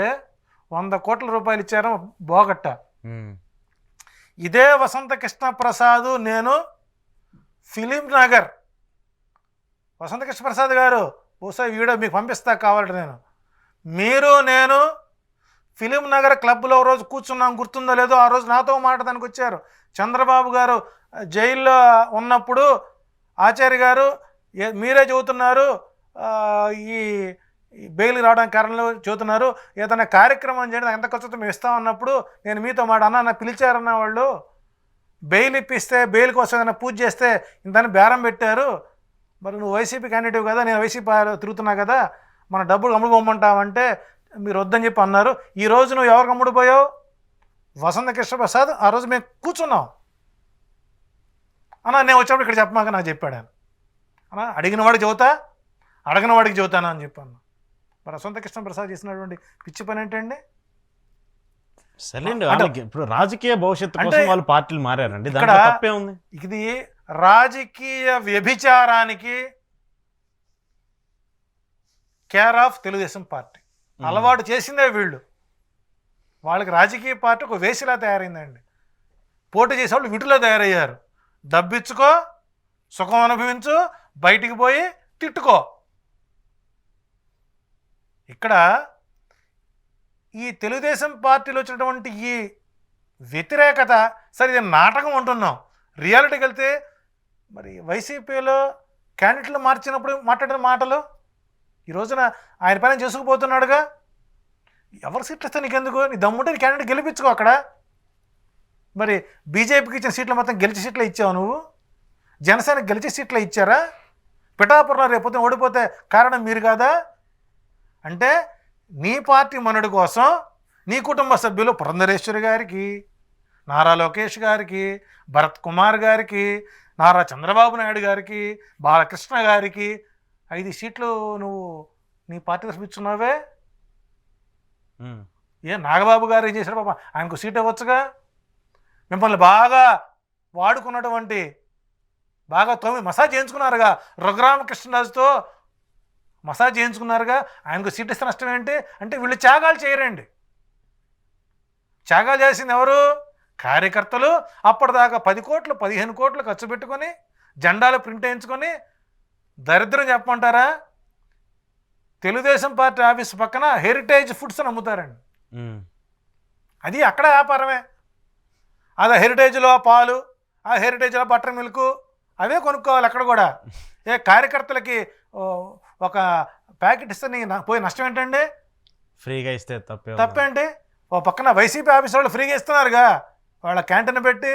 100 కోట్ల రూపాయలు ఇచ్చారు బోగట్ట. ఇదే వసంతకృష్ణ ప్రసాద్ నేను ఫిలిం నగర్, వసంతకృష్ణ ప్రసాద్ గారు బహుశా వీడియో మీకు పంపిస్తా కావాలంటే, నేను ఫిలిం నగర్ క్లబ్లో రోజు కూర్చున్నాం, గుర్తుందో లేదో. ఆ రోజు నాతో మాట్లాడడానికి వచ్చారు. చంద్రబాబు గారు జైల్లో ఉన్నప్పుడు ఆచార్య గారు మీరే చెబుతున్నారు, ఈ బెయిల్ రావడానికి కారణంలో చెబుతున్నారు, ఏదైనా కార్యక్రమం చేయడం ఎంత ఖర్చుతో మేము ఇస్తామన్నప్పుడు నేను మీతో అన్న పిలిచారన్న వాళ్ళు బెయిల్ ఇప్పిస్తే బెయిల్ కోసం ఏదైనా పూజ చేస్తే ఇంతని బేరం పెట్టారు. మరి నువ్వు వైసీపీ క్యాండిడేట్ కదా, నేను వైసీపీ తిరుగుతున్నా కదా, మన డబ్బులు అమ్ముడు పోమంటావంటే మీరు వద్దని చెప్పి అన్నారు. ఈ రోజు నువ్వు ఎవరికి అమ్ముడుపోయావు? వసంత కృష్ణ ప్రసాద్ ఆ రోజు మేము కూర్చున్నాం అన్నా, నేను వచ్చినప్పుడు ఇక్కడ చెప్పమాక నాకు చెప్పాడు ఆయన. అన్నా అడిగిన వాడికి చెబుతా, అడగిన వాడికి చెబుతానా అని చెప్పాను. మరి వసంత కృష్ణ ప్రసాద్ చేసినటువంటి పిచ్చి పని ఏంటండి? సరేండి, వాళ్ళకి ఇప్పుడు రాజకీయ భవిష్యత్తు కోసం వాళ్ళు పార్టీలు మారారండి, ఇక్కడ దాంట్లో తప్పే ఉంది. ఇది రాజకీయ వ్యభిచారానికి కేర్ ఆఫ్ తెలుగుదేశం పార్టీ అలవాటు చేసిందే వీళ్ళు. వాళ్ళకి రాజకీయ పార్టీ ఒక వేసిలా తయారైందండి. పోటీ చేసేవాళ్ళు వీటిలో తయారయ్యారు. డబ్బిచ్చుకో, సుఖం అనుభవించు, బయటికి పోయి తిట్టుకో. ఇక్కడ ఈ తెలుగుదేశం పార్టీలో వచ్చినటువంటి ఈ వ్యతిరేకత, సరే ఇది నాటకం అంటున్నాం, రియాలిటీకి వెళ్తే మరి వైసీపీలో క్యాండిడేట్లు మార్చినప్పుడు మాట్లాడిన మాటలు ఈ రోజున ఆయన పైన చేసుకుపోతున్నాడుగా. ఎవరు సీట్లు ఇస్తే నీకెందుకు? నీ దమ్ముంటే నీ క్యాండిడేట్ గెలిపించుకో అక్కడ. మరి బీజేపీకి ఇచ్చిన సీట్లు మొత్తం గెలిచే సీట్లు ఇచ్చావు నువ్వు. జనసేనకి గెలిచే సీట్లు ఇచ్చారా? పిఠాపురంలో రేపొద్దున ఓడిపోతే కారణం మీరు కాదా? అంటే నీ పార్టీ మనుడి కోసం నీ కుటుంబ సభ్యులు పురంధరేశ్వరి గారికి, నారా లోకేష్ గారికి, భరత్ కుమార్ గారికి, నారా చంద్రబాబు నాయుడు గారికి, బాలకృష్ణ గారికి 5 సీట్లు నువ్వు నీ పార్టీ తరఫున ఇచ్చున్నావే. నాగబాబు గారు ఏం చేశారు పాప, ఆయనకు సీట్ ఇవ్వచ్చుగా. మిమ్మల్ని బాగా వాడుకున్నటువంటి, బాగా మసాజ్ చేయించుకున్నారుగా, రఘురామకృష్ణరాజుతో మసాజ్ చేయించుకున్నారుగా, ఆయనకు సీట్ ఇస్తే నష్టం ఏంటి? అంటే వీళ్ళు త్యాగాలు చేయరండి. త్యాగాలు చేసింది ఎవరు? కార్యకర్తలు. అప్పటిదాకా 10 కోట్లు 15 కోట్లు ఖర్చు పెట్టుకొని జెండాలు ప్రింట్ వేయించుకొని, దరిద్రం చెప్పమంటారా, తెలుగుదేశం పార్టీ ఆఫీస్ పక్కన హెరిటేజ్ ఫుడ్స్ అని అమ్ముతారండి. అది అక్కడ వ్యాపారమే. అది హెరిటేజ్లో పాలు, ఆ హెరిటేజ్లో బటర్ మిల్క్ అవే కొనుక్కోవాలి అక్కడ కూడా. కార్యకర్తలకి ఒక ప్యాకెట్ ఇస్తే పోయి నష్టం ఏంటండి? ఫ్రీగా ఇస్తే తప్పేంటి? ఓ పక్కన వైసీపీ ఆఫీస్ వాళ్ళు ఫ్రీగా ఇస్తున్నారుగా, వాళ్ళ క్యాంటీన్ పెట్టి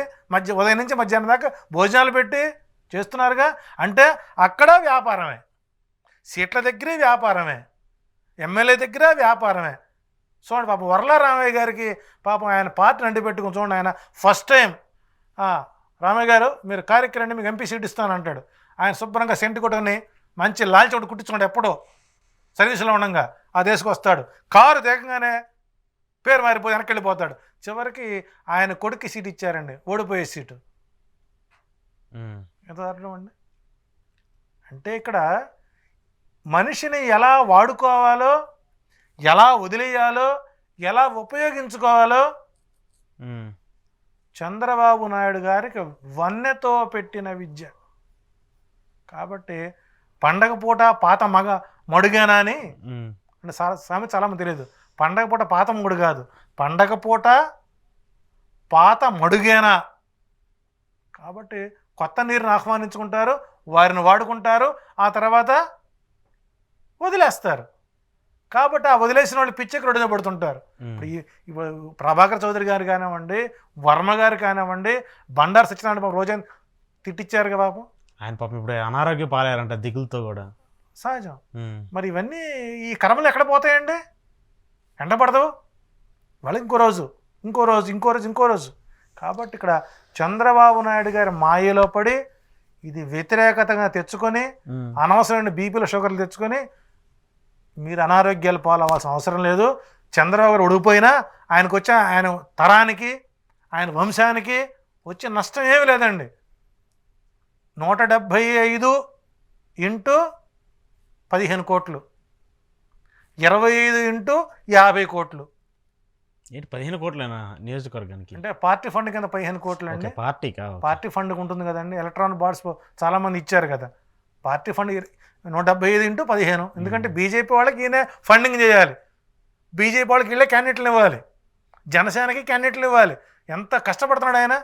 ఉదయం నుంచి మధ్యాహ్నం దాకా భోజనాలు పెట్టి చేస్తున్నారుగా. అంటే అక్కడ వ్యాపారమే, సీట్ల దగ్గరే వ్యాపారమే, ఎమ్మెల్యే దగ్గర వ్యాపారమే. చూడండి పాపం వర్ల రామయ్య గారికి పాపం ఆయన పార్టీని అంటి పెట్టుకుని చూడండి, ఆయన ఫస్ట్ టైం రామయ్య గారు మీరు కార్యక్రమాన్ని మీకు ఎంపీ సీట్ ఇస్తాను అంటాడు. ఆయన శుభ్రంగా సెంటు కొట్టుకుని మంచి లాల్చి ఒకటి కుట్టించుకోండి, ఎప్పుడో సర్వీసులో ఉండగా ఆ దేశకు వస్తాడు. కారు దిగంగానే పేరు మారిపోయి వెనక్కి వెళ్ళిపోతాడు. చివరికి ఆయన కొడుక్కి సీట్ ఇచ్చారండి, ఓడిపోయే సీటు. ఎంత దారుణం అండి. అంటే ఇక్కడ మనిషిని ఎలా వాడుకోవాలో, ఎలా వదిలేయాలో, ఎలా ఉపయోగించుకోవాలో చంద్రబాబు నాయుడు గారికి వన్నెతో పెట్టిన విద్య. కాబట్టి పండగ పూట పాత మడుగేనా అని అంటే సామెత చాలామంది తెలియదు. పండగ పూట పాత మొగుడు కాదు, పండగ పూట పాత మడుగేనా. కాబట్టి కొత్త నీరుని ఆహ్వానించుకుంటారు, వారిని వాడుకుంటారు, ఆ తర్వాత వదిలేస్తారు. కాబట్టి ఆ వదిలేసిన వాళ్ళు పిచ్చెకి రెడీగా పడుతుంటారు. ఇప్పుడు ప్రభాకర్ చౌదరి గారు కానివ్వండి, వర్మ గారు కానివ్వండి, బండారు సత్యనారాయణ బాబు రోజు తిట్టించారు కదా పాపం. ఆయన పాపం ఇప్పుడు అనారోగ్య పాలయ్యారంట దిగులతో కూడా. సహజం. మరి ఇవన్నీ ఈ కర్మలు ఎక్కడ పోతాయండి? ఎండపడదు వాళ్ళు ఇంకో రోజు ఇంకో రోజు ఇంకో రోజు ఇంకో రోజు. కాబట్టి ఇక్కడ చంద్రబాబు నాయుడు గారి మాయలో పడి ఇది వ్యతిరేకతగా తెచ్చుకొని అనవసరమైన బీపీల షుగర్లు తెచ్చుకొని మీరు అనారోగ్యాలు పాలవ్వాల్సిన అవసరం లేదు. చంద్రబాబు గారు ఓడిపోయినా ఆయనకు వచ్చే ఆయన తరానికి, ఆయన వంశానికి వచ్చే నష్టం ఏమీ లేదండి. 175 ఇంటూ 15 కోట్లు, 25 ఇంటూ 50 కోట్లు. ఏంటి 15 కోట్లేనా నియోజకవర్గానికి? అంటే పార్టీ ఫండ్ కింద 15 కోట్లు అండి. పార్టీ ఫండ్ ఉంటుంది కదండి, ఎలక్ట్రానిక్ బాండ్స్ చాలామంది ఇచ్చారు కదా. Party fund 175 into 15. ఎందుకంటే బీజేపీ వాళ్ళకి ఈయన ఫండింగ్ చేయాలి, బీజేపీ వాళ్ళకి వీళ్ళే క్యాండిడేట్లు ఇవ్వాలి, జనసేనకి క్యాండిడేట్లు ఇవ్వాలి. ఎంత కష్టపడుతున్నాడు ఆయన.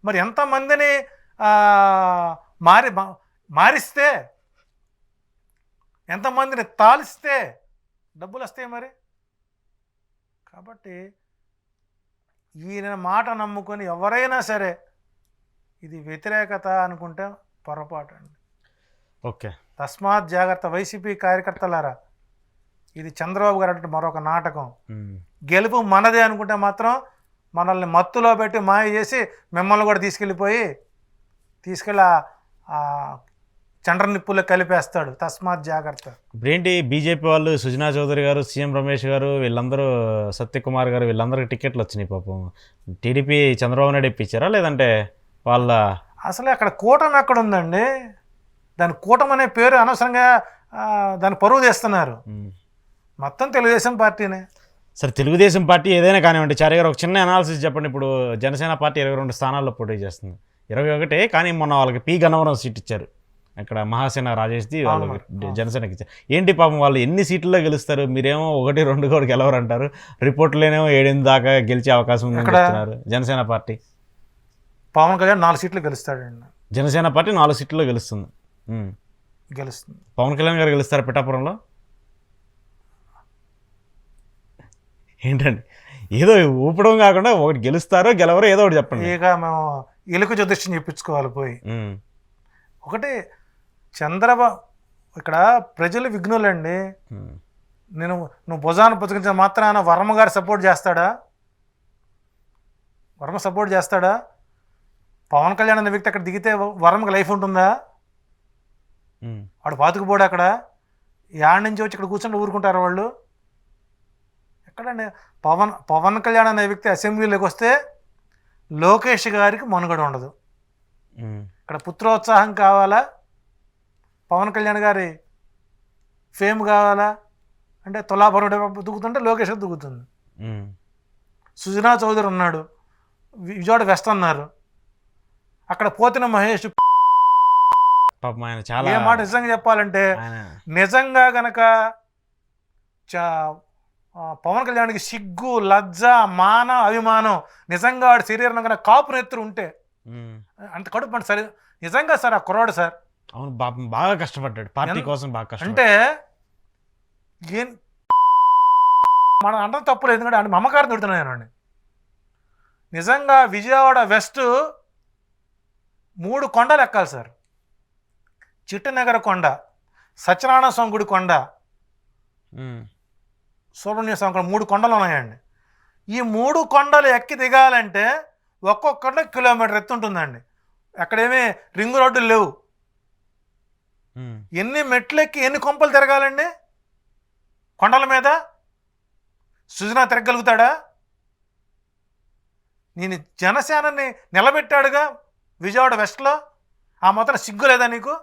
మరి ఎంతమందిని మారిస్తే, ఎంతమందిని తాలిస్తే డబ్బులు వస్తాయి మరి. కాబట్టి ఈయన మాట నమ్ముకొని ఎవరైనా సరే ఇది వ్యతిరేకత అనుకుంటే పొరపాటు అండి. ఓకే, తస్మాత్ జాగ్రత్త వైసీపీ కార్యకర్తలారా. ఇది చంద్రబాబు గారు అంటే మరొక నాటకం. ఉమ్. గెలుపు మనదే అనుకుంటే మాత్రం మనల్ని మత్తులో పెట్టి మాయ చేసి మిమ్మల్ని కూడా తీసుకెళ్ళి ఆ చండ్ర నిప్పుల్లో కలిపేస్తాడు. తస్మాత్ జాగ్రత్త. ఇప్పుడేంటి బీజేపీ వాళ్ళు సుజనా చౌదరి గారు, సీఎం రమేష్ గారు, వీళ్ళందరూ సత్యకుమార్ గారు, వీళ్ళందరికీ టికెట్లు వచ్చినాయి పాపం. టీడీపీ చంద్రబాబు నాయుడు ఇప్పించారా లేదంటే వాళ్ళ అసలు అక్కడ కూటమి ఎక్కడ ఉందండి? దాని కూటమి అనే పేరు అనవసరంగా దాని పరువు తీస్తున్నారు. మొత్తం తెలుగుదేశం పార్టీనే. సరే, తెలుగుదేశం పార్టీ ఏదైనా కానివ్వండి. చారి గారు ఒక చిన్న అనాలిసిస్ చెప్పండి. ఇప్పుడు జనసేన పార్టీ 22 స్థానాల్లో పోటీ చేస్తుంది. 21 కానీ మొన్న వాళ్ళకి పి గన్నవరం సీట్ ఇచ్చారు. అక్కడ మహాసేన రాజేష్ది వాళ్ళకి జనసేనకి ఇచ్చారు. ఏంటి పాపం వాళ్ళు ఎన్ని సీట్లలో గెలుస్తారు? మీరేమో 1, 2 కూడా గెలవరు అంటారు. రిపోర్టులేనేమో 7 దాకా గెలిచే అవకాశం ఉందని చెప్తున్నారు. జనసేన పార్టీ పవన్ కళ్యాణ్ 4 సీట్లు గెలుస్తాడండి. జనసేన పార్టీ 4 సీట్లలో గెలుస్తుంది. పవన్ కళ్యాణ్ గారు గెలుస్తారు పిఠాపురంలో? ఏంటండి ఏదో ఊపడం కాకుండా ఒకటి గెలుస్తారో గెలవరో ఏదో ఒకటి చెప్పండి. ఇక మేము ఎలుక జ్యోతిష్యం చెప్పించుకోవాలి పోయి. ఒకటి చంద్రబాబు ఇక్కడ ప్రజలు విఘ్నులండి. నువ్వు భుజాన్ని పుచ్చుకించిన మాత్రాన వర్మ గారు సపోర్ట్ చేస్తాడా? వర్మ సపోర్ట్ చేస్తాడా? పవన్ కళ్యాణ్ అనే వ్యక్తి అక్కడ దిగితే వర్మకి లైఫ్ ఉంటుందా? వాడు పాతుకుపోడు. అక్కడ యాడ్ నుంచి వచ్చి ఇక్కడ కూర్చొని ఊరుకుంటారు వాళ్ళు. ఎక్కడండి పవన్ కళ్యాణ్ అనే వ్యక్తి అసెంబ్లీలోకి వస్తే లోకేష్ గారికి మనుగడ ఉండదు. ఇక్కడ పుత్రోత్సాహం కావాలా, పవన్ కళ్యాణ్ గారి ఫేమ్ కావాలా అంటే తులాభరం దిగుతుంటే లోకేష్ దిగుతుంది. సుజనా చౌదరి ఉన్నాడు, విజయవాడ వెస్ట్ అన్నారు. అక్కడ పోతిన మహేష్ చాలా ఏ మాట నిజంగా చెప్పాలంటే నిజంగా గనక పవన్ కళ్యాణ్కి సిగ్గు, లజ్జ, మాన, అభిమానం నిజంగా వాడి శరీరం కన్నా కాపు నెత్తురు ఉంటే అంత కడుపు సరే నిజంగా సార్ ఆ కుర్రాడు సార్ అవును బాగా కష్టపడ్డాడు పార్టీ కోసం. బాగా కష్టం అంటే ఏం మనం అంటే తప్పులేదు, ఎందుకంటే ఆయన మమకారం తిడుతున్నానండి. నిజంగా విజయవాడ వెస్ట్ 3 కొండలు ఎక్కాలి సార్. చిట్టనగర కొండ, సత్యనారాయణ స్వామి గుడి కొండ, సుబ్రహ్మణ్య స్వామి కొండ, 3 కొండలు ఉన్నాయండి. ఈ 3 కొండలు ఎక్కి దిగాలంటే ఒక్కొక్కటి కిలోమీటర్ ఎత్తు ఉంటుందండి. అక్కడేమీ రింగు రోడ్డులు లేవు. ఎన్ని మెట్లెక్కి ఎన్ని కొంపలు తిరగాలండి కొండల మీద? సుజనా తిరగలుగుతాడా? నేను జనసేనని నిలబెట్టాడుగా విజయవాడ వెస్ట్లో. ఆ మాత్రం సిగ్గు లేదా నీకు?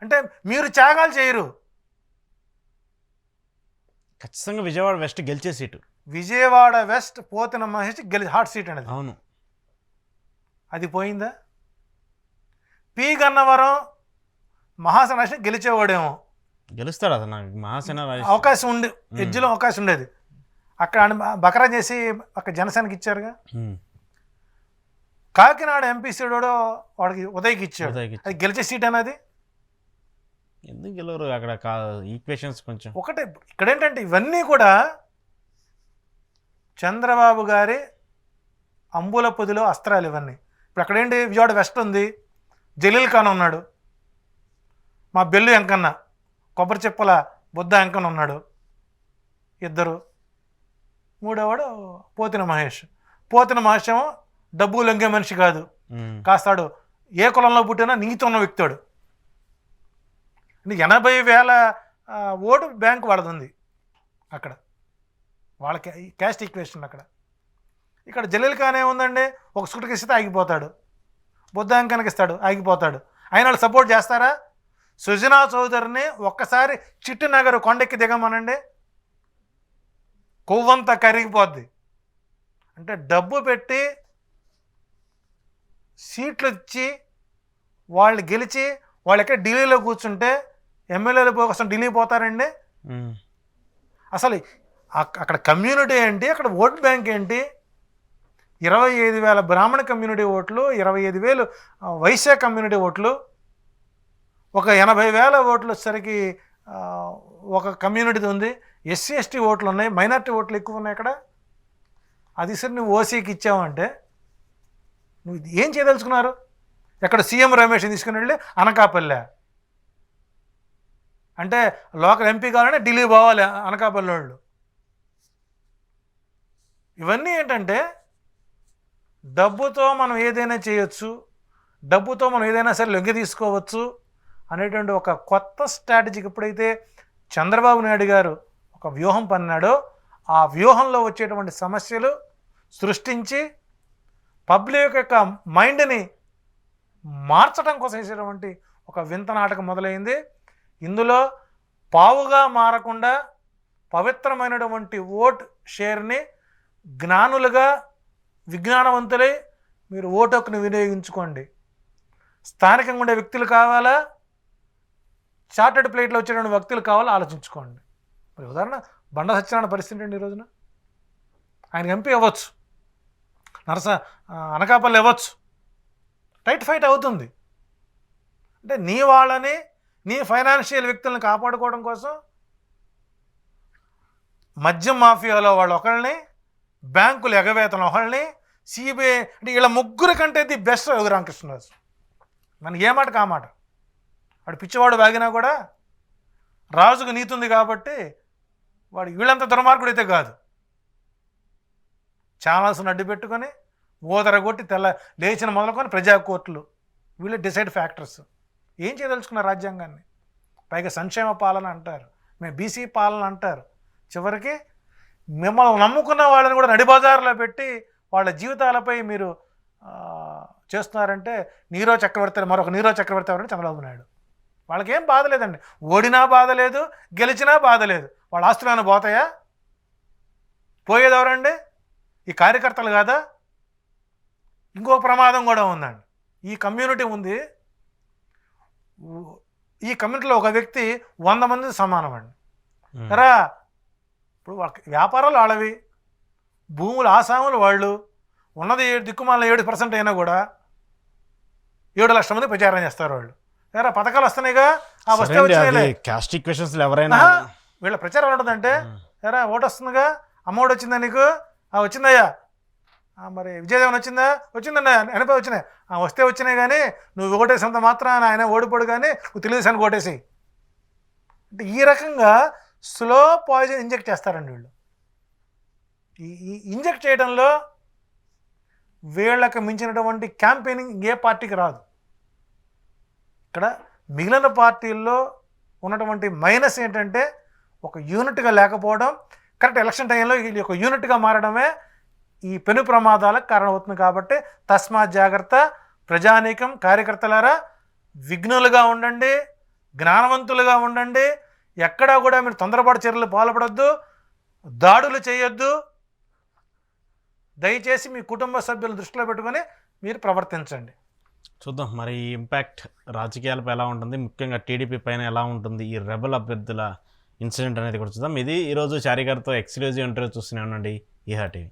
అంటే మీరు త్యాగాలు చేయరు. ఖచ్చితంగా విజయవాడ వెస్ట్ గెలిచే seat. Vijayawada west Pothina Mahesh hot seat అనేది. అవును, అది పోయిందా? పి గన్నవరం మహాసేన గెలిచేవాడేమో, గెలుస్తాడు అతను. మహాసేన అవకాశం ఉండి ఎడ్జ్లో అవకాశం ఉండేది. అక్కడ బకరా చేసి అక్కడ జనసేనకి ఇచ్చారుగా. కాకినాడ ఎంపీ సీట్ వాడికి ఉదయ్కి ఇచ్చాడు. అది గెలిచే సీట్ అనేది. ఎందుకు గెలవరు? అక్కడ ఈక్వేషన్స్ కొంచెం ఒకటే. ఇక్కడ ఏంటంటే ఇవన్నీ కూడా చంద్రబాబు గారి అంబుల పొదిలో అస్త్రాలు ఇవన్నీ. ఇప్పుడు అక్కడేంటి, విజయవాడ వెస్ట్ ఉంది, జలీల్ ఖాన్ ఉన్నాడు, మా బెల్లు వెంకన్న, కొబ్బరి చెప్పల బుద్ధ వెంకన్న ఉన్నాడు, 2. 3వాడు పోతిన మహేష్. పోతిన మహేష్ ఏమో డబ్బు లొంగే మనిషి కాదు, కాస్తాడు ఏ కులంలో పుట్టినా నీతి ఉన్న వ్యక్తుడు. 80,000 ఓటు బ్యాంక్ వాడుతుంది అక్కడ, వాళ్ళకి క్యాస్ట్ ఈక్వేషన్ అక్కడ. ఇక్కడ జలీల్ ఖాన్ ఏముందండి, ఒక స్కూటర్కి ఇస్తే ఆగిపోతాడు, బుద్ధ వెంకన్నకి ఇస్తాడు ఆగిపోతాడు. ఆయన వాళ్ళు సపోర్ట్ చేస్తారా? సుజనా చౌదరిని ఒక్కసారి చిట్టినగర్ కొండెక్కి దిగమనండి, కొవ్వంతా కరిగిపోద్ది. అంటే డబ్బు పెట్టి సీట్లు ఇచ్చి వాళ్ళు గెలిచి వాళ్ళు ఎక్కడ ఢిల్లీలో కూర్చుంటే ఎమ్మెల్యేలు కోసం ఢిల్లీ పోతారండి. అసలు అక్కడ కమ్యూనిటీ ఏంటి, అక్కడ ఓట్ బ్యాంక్ ఏంటి? 25,000 బ్రాహ్మణ కమ్యూనిటీ ఓట్లు, 25,000 వైశ్య కమ్యూనిటీ ఓట్లు, ఒక 80,000 ఓట్లు వచ్చేసరికి ఒక కమ్యూనిటీ ఉంది, ఎస్సీ ఎస్టీ ఓట్లు ఉన్నాయి, మైనార్టీ ఓట్లు ఎక్కువ ఉన్నాయి అక్కడ. అది సరే నువ్వు ఓసీకి ఇచ్చావంటే నువ్వు ఏం చేయదలుచుకున్నారు? ఎక్కడ సీఎం రమేష్ని తీసుకుని వెళ్ళి అనకాపల్లె అంటే లోకల్ ఎంపీ కావాలంటే ఢిల్లీ పోవాలి అనకాపల్లి వాళ్ళు. ఇవన్నీ ఏంటంటే డబ్బుతో మనం ఏదైనా చేయొచ్చు, డబ్బుతో మనం ఏదైనా సరే లొంగి తీసుకోవచ్చు అనేటువంటి ఒక కొత్త స్ట్రాటజీకి ఎప్పుడైతే చంద్రబాబు నాయుడు గారు ఒక వ్యూహం పన్నాడో ఆ వ్యూహంలో వచ్చేటువంటి సమస్యలు సృష్టించి పబ్లిక్ యొక్క మైండ్ని మార్చడం కోసం వేసేటువంటి ఒక వింత నాటకం మొదలైంది. ఇందులో పావుగా మారకుండా పవిత్రమైనటువంటి ఓట్ షేర్ని జ్ఞానులుగా విజ్ఞానవంతులై మీరు ఓటు హక్కును వినియోగించుకోండి. స్థానికంగా ఉండే వ్యక్తులు కావాలా, చార్టెడ్ ప్లేట్లో వచ్చేటువంటి వ్యక్తులు కావాలా ఆలోచించుకోండి. మరి ఉదాహరణ బండ సత్యనారాయణ పరిస్థితి అండి. ఈ రోజున ఆయన ఎంపీ అవ్వచ్చు, అనకాపల్లి అవ్వచ్చు, టైట్ ఫైట్ అవుతుంది. అంటే నీ వాళ్ళని, నీ ఫైనాన్షియల్ వ్యక్తులను కాపాడుకోవడం కోసం మద్యం మాఫియాలో వాళ్ళు ఒకళ్ళని, బ్యాంకులు ఎగవేతన ఒకళ్ళని, సిబిఐ అంటే వీళ్ళ ముగ్గురు కంటే ది బెస్ట్ రామకృష్ణరాజు. మనకి ఏ మాట కామాట, వాడు పిచ్చివాడు వాగినా కూడా రాజుకు నీతి ఉంది కాబట్టి వాడు వీళ్ళంత దుర్మార్గుడు అయితే కాదు. ఛానల్స్ని అడ్డు పెట్టుకొని ఓదరగొట్టి లేచిన మొదలుకొని ప్రజా కోర్టులు వీళ్ళే డిసైడ్ ఫ్యాక్టర్స్. ఏం చేయదలుచుకున్న రాజ్యాంగాన్ని? పైగా సంక్షేమ పాలన అంటారు, మేము బీసీ పాలన అంటారు. చివరికి మిమ్మల్ని నమ్ముకున్న వాళ్ళని కూడా నడిబజారులో పెట్టి వాళ్ళ జీవితాలపై మీరు చేస్తున్నారంటే మరొక నీరో చక్రవర్తి ఎవరంటే చంద్రబాబు నాయుడు. వాళ్ళకేం బాధ లేదండి, ఓడినా బాధ లేదు, గెలిచినా బాధ లేదు. వాళ్ళ ఆస్తులు పోతాయా? పోయేది ఎవరండి? ఈ కార్యకర్తలు కాదా? ఇంకో ప్రమాదం కూడా ఉందండి. ఈ కమ్యూనిటీ ఉంది, ఈ కమ్యూనిటీలో ఒక వ్యక్తి 100 మంది సమానం అండి. సరే, ఇప్పుడు వ్యాపారాలు వాళ్ళవి, భూములు ఆసాములు వాళ్ళు, ఉన్నది దిక్కుమాల 7% అయినా కూడా 7 లక్షల మంది ప్రచారం చేస్తారు వాళ్ళు. సరే, పథకాలు వస్తున్నాయిగా, ఆ వస్తే వచ్చినాయి ఎవరైనా వీళ్ళ ప్రచారం ఉంటుందంటే, సరే ఓటు వస్తుందిగా, అమ్మఒడి వచ్చిందా నీకు? వచ్చిందయ్యా. మరి విజయదేవన్ వచ్చిందండి, వెనపై వచ్చినాయి. వస్తే వచ్చినాయి కానీ నువ్వు ఓటేసినంత మాత్రం ఆయన ఓడిపోడు కానీ నువ్వు తెలుగుదేశానికి ఓటేసి. అంటే ఈ రకంగా స్లో పాయిజన్ ఇంజెక్ట్ చేస్తారండి వీళ్ళు. ఈ ఇంజెక్ట్ చేయడంలో వీళ్ళకి మించినటువంటి క్యాంపెయినింగ్ ఏ పార్టీకి రాదు. ఇక్కడ మిగిలిన పార్టీల్లో ఉన్నటువంటి మైనస్ ఏంటంటే ఒక యూనిట్గా లేకపోవడం. కరెక్ట్ ఎలక్షన్ టైంలో వీళ్ళు ఒక యూనిట్గా మారడమే ఈ పెను ప్రమాదాలకు కారణమవుతుంది. కాబట్టి తస్మాత్ జాగ్రత్త, ప్రజానీకం, కార్యకర్తలారా విఘ్నులుగా ఉండండి, జ్ఞానవంతులుగా ఉండండి. ఎక్కడా కూడా మీరు తొందరపాటు చర్యలు పాల్పడొద్దు, దాడులు చేయొద్దు. దయచేసి మీ కుటుంబ సభ్యులను దృష్టిలో పెట్టుకొని మీరు ప్రవర్తించండి. చూద్దాం మరి ఈ ఇంపాక్ట్ రాజకీయాలపై ఎలా ఉంటుంది, ముఖ్యంగా టీడీపీ పైన ఎలా ఉంటుంది ఈ రెబల్ అభ్యర్థుల ఇన్సిడెంట్ అనేది కూడా చూద్దాం. ఇది ఈరోజు చారి గారితో ఎక్స్క్లూజివ్ ఇంటర్వ్యూ చూస్తూనే ఉండండి ఈహా టీవీ.